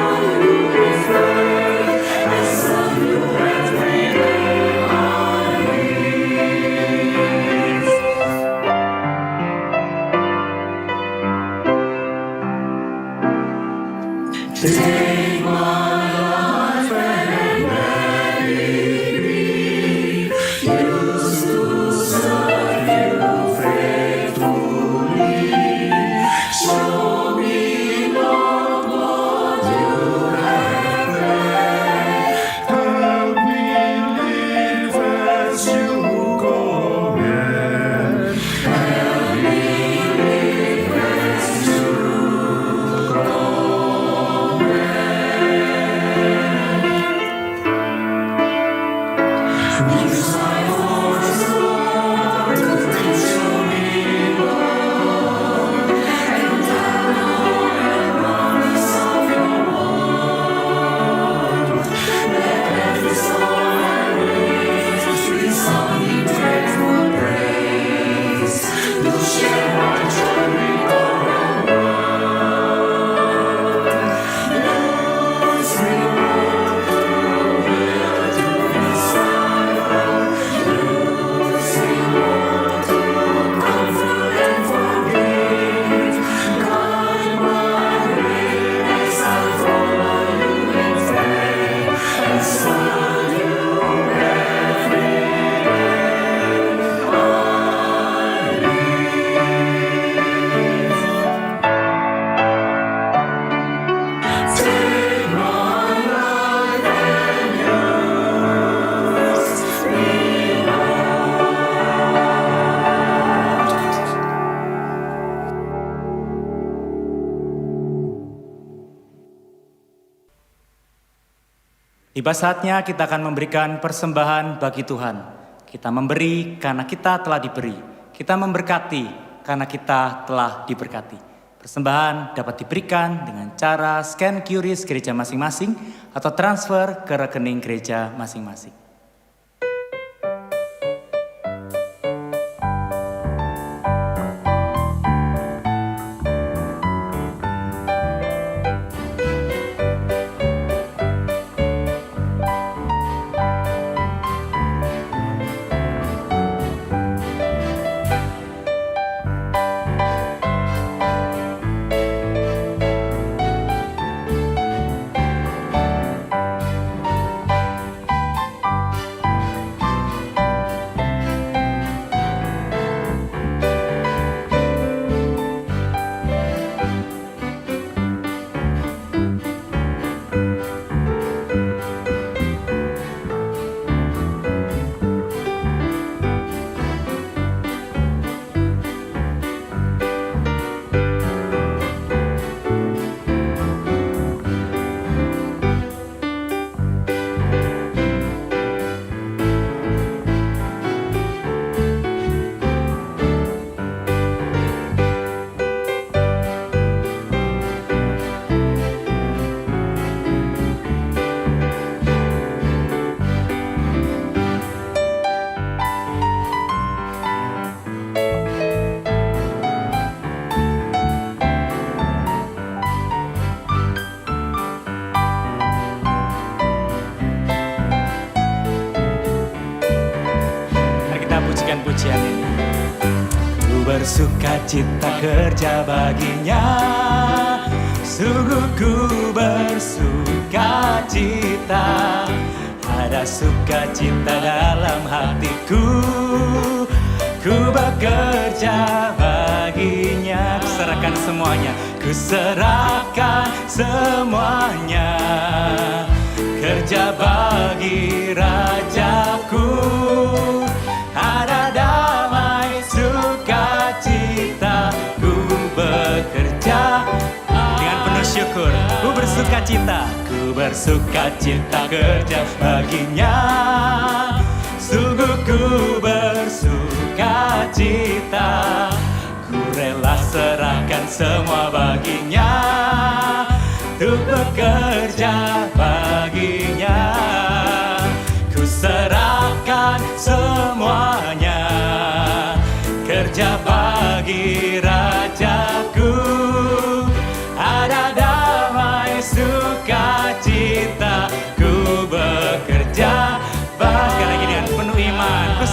[SPEAKER 1] Tiba saatnya kita akan memberikan persembahan bagi Tuhan. Kita memberi karena kita telah diberi. Kita memberkati karena kita telah diberkati. Persembahan dapat diberikan dengan cara scan QRIS gereja masing-masing atau transfer ke rekening gereja masing-masing. Pujian ini. Ku bersuka cita kerja baginya, sungguh ku bersuka cita. Ada sukacita dalam hatiku, ku bekerja baginya. Ku serahkan semuanya, ku serahkan semuanya. Kerja bagi Rajaku, ada damai sukacita. Ku bekerja dengan penuh syukur. Ku bersuka cita, ku bersuka cita kerja baginya. Sungguh ku bersuka cita. Ku rela serahkan semua baginya, untuk bekerja baginya. Ku serahkan semuanya, kerja bagi Rajaku. Ada damai sukacita, ku bekerja. Sekali lagi dengan penuh iman, ku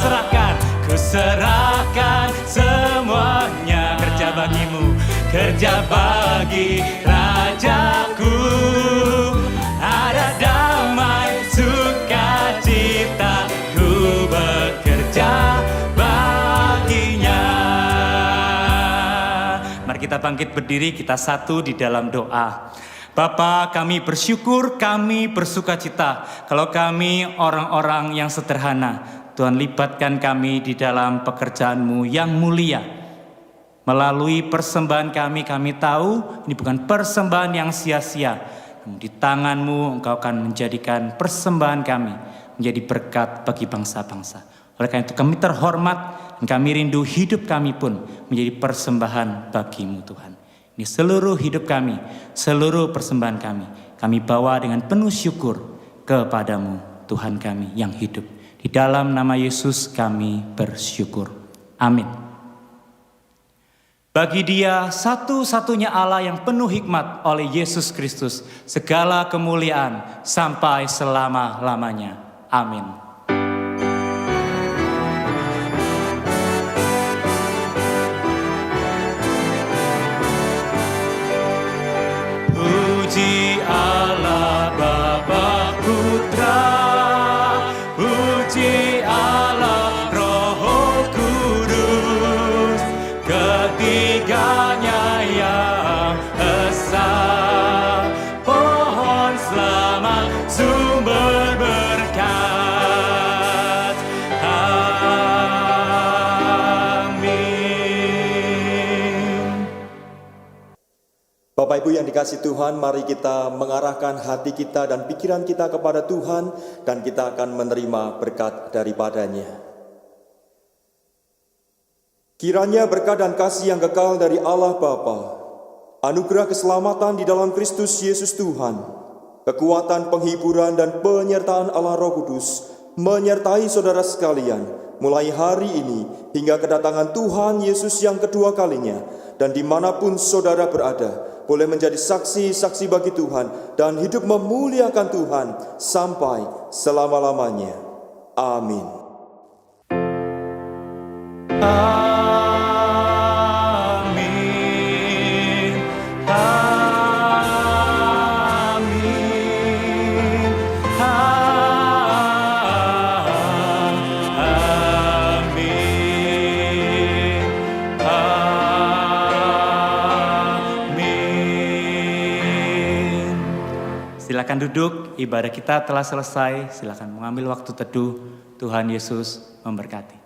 [SPEAKER 1] serahkan semuanya. Kerja bagimu, kerja bagi Rajaku. Ada damai sukacita, ku bekerja baginya. Mari kita bangkit berdiri, kita satu di dalam doa. Bapa, kami bersyukur, kami bersukacita kalau kami orang-orang yang sederhana. Tuhan, libatkan kami di dalam pekerjaan-Mu yang mulia. Melalui persembahan kami tahu ini bukan persembahan yang sia-sia. Di tangan-Mu Engkau akan menjadikan persembahan kami
[SPEAKER 3] menjadi berkat bagi bangsa-bangsa. Oleh karena itu kami terhormat dan kami rindu hidup kami pun menjadi persembahan bagimu Tuhan. Ini seluruh hidup kami, seluruh persembahan kami bawa dengan penuh syukur kepadamu Tuhan kami yang hidup. Di dalam nama Yesus kami bersyukur. Amin. Bagi Dia satu-satunya Allah yang penuh hikmat oleh Yesus Kristus, segala kemuliaan sampai selama-lamanya. Amin. Puji Allah Bapa Putra, puji Allah Roh Kudus, ketiganya yang esa, pohon selamat, sumber berkat. Amin.
[SPEAKER 6] Bapak Ibu yang dikasihi Tuhan, mari kita mengarahkan hati kita dan pikiran kita kepada Tuhan dan kita akan menerima berkat daripadanya. Kiranya berkat dan kasih yang kekal dari Allah Bapa, anugerah keselamatan di dalam Kristus Yesus Tuhan, kekuatan penghiburan dan penyertaan Allah Roh Kudus menyertai saudara sekalian mulai hari ini hingga kedatangan Tuhan Yesus yang kedua kalinya, dan dimanapun saudara berada boleh menjadi saksi-saksi bagi Tuhan dan hidup memuliakan Tuhan sampai selama-lamanya. Amin.
[SPEAKER 3] Amin. Amin. Amin. Silakan duduk, ibadah kita telah selesai. Silakan mengambil waktu teduh. Tuhan Yesus memberkati.